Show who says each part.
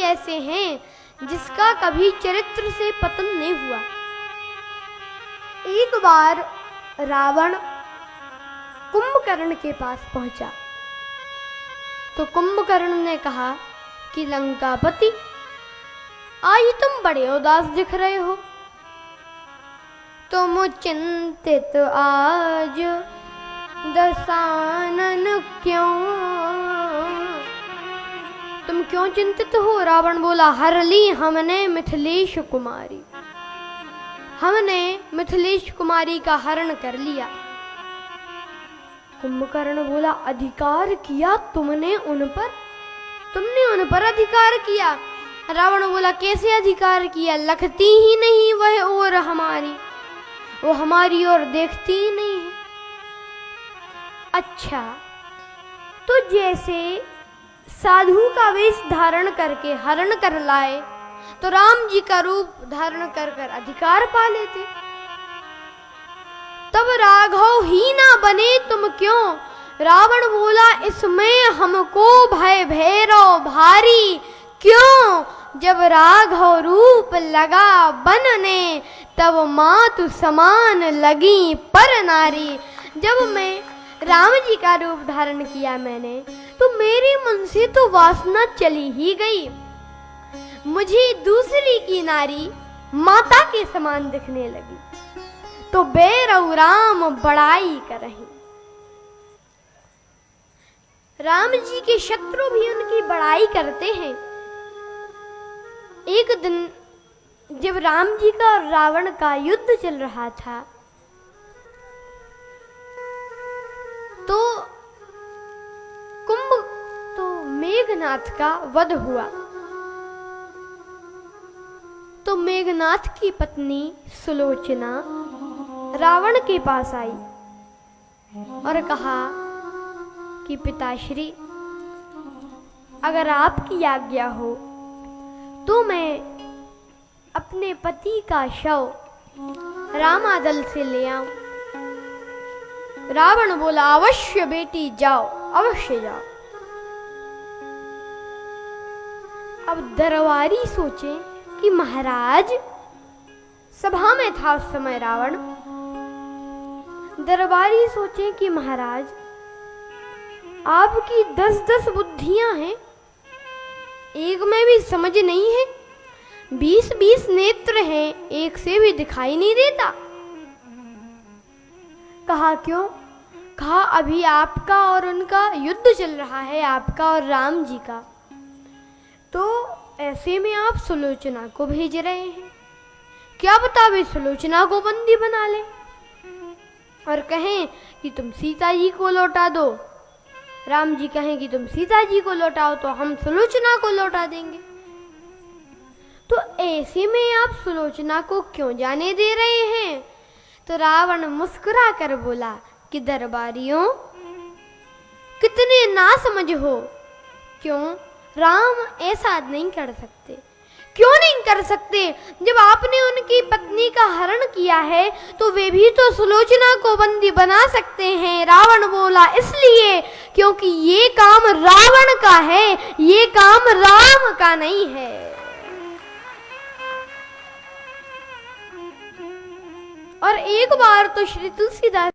Speaker 1: ऐसे हैं जिसका कभी चरित्र से पतन नहीं हुआ। एक बार रावण कुंभकर्ण के पास पहुंचा तो कुंभकर्ण ने कहा कि लंकापति, आज तुम बड़े उदास दिख रहे हो। तुम चिंतित आज दशानन क्यों? तुम क्यों चिंतित हो? रावण बोला, हर ली हमने मिथिलेश कुमारी, हमने मिथिलेश कुमारी का हरण कर लिया। कुंभकर्ण बोला, अधिकार किया तुमने उन पर? तुमने उन पर अधिकार किया? रावण बोला, कैसे अधिकार किया? लखती ही नहीं वह और हमारी, वो हमारी ओर देखती ही नहीं है। अच्छा, तो जैसे साधु का वेश धारण करके हरण कर लाए तो राम जी का रूप धारण कर कर अधिकार पा लेते। तब राघव ही ना बने तुम क्यों? रावण बोला, इसमें हमको भय भैरव भारी क्यों? जब राघव रूप लगा बनने तब मातु समान लगी पर नारी। जब मैं राम जी का रूप धारण किया मैंने तो मेरे मन से तो वासना चली ही गई। मुझे दूसरी की नारी माता के समान दिखने लगी तो बैरव राम बड़ाई करही। राम जी के शत्रु भी उनकी बड़ाई करते हैं। एक दिन जब राम जी का और रावण का युद्ध चल रहा था तो मेघनाथ का वध हुआ। तो मेघनाथ की पत्नी सुलोचना रावण के पास आई और कहा कि पिताश्री, अगर आपकी आज्ञा हो तो मैं अपने पति का शव रामादल से ले आऊं। रावण बोला, अवश्य बेटी जाओ, अवश्य जाओ। अब दरबारी सोचे कि महाराज, सभा में था उस समय रावण, दरबारी सोचे कि महाराज आपकी 10-10 बुद्धियां हैं, एक में भी समझ नहीं है, 20-20 नेत्र हैं, एक से भी दिखाई नहीं देता। कहा क्यों? कहा अभी आपका और उनका युद्ध चल रहा है, आपका और राम जी का, तो ऐसे में आप सुलोचना को भेज रहे हैं, क्या पता वे सुलोचना को बंदी बना लें और कहें कि तुम सीता जी को लौटा दो। राम जी कहें कि तुम सीता जी को लौटाओ तो हम सुलोचना को लौटा देंगे। तो ऐसे में आप सुलोचना को क्यों जाने दे रहे हैं? तो रावण मुस्कुरा कर बोला कि दरबारियों, कितने ना समझ हो। क्यों? राम ऐसा नहीं कर सकते। क्यों नहीं कर सकते? जब आपने उनकी पत्नी का हरण किया है तो वे भी तो सुलोचना को बंदी बना सकते हैं। रावण बोला, इसलिए क्योंकि ये काम रावण का है, ये काम राम का नहीं है। और एक बार तो श्री तुलसीदास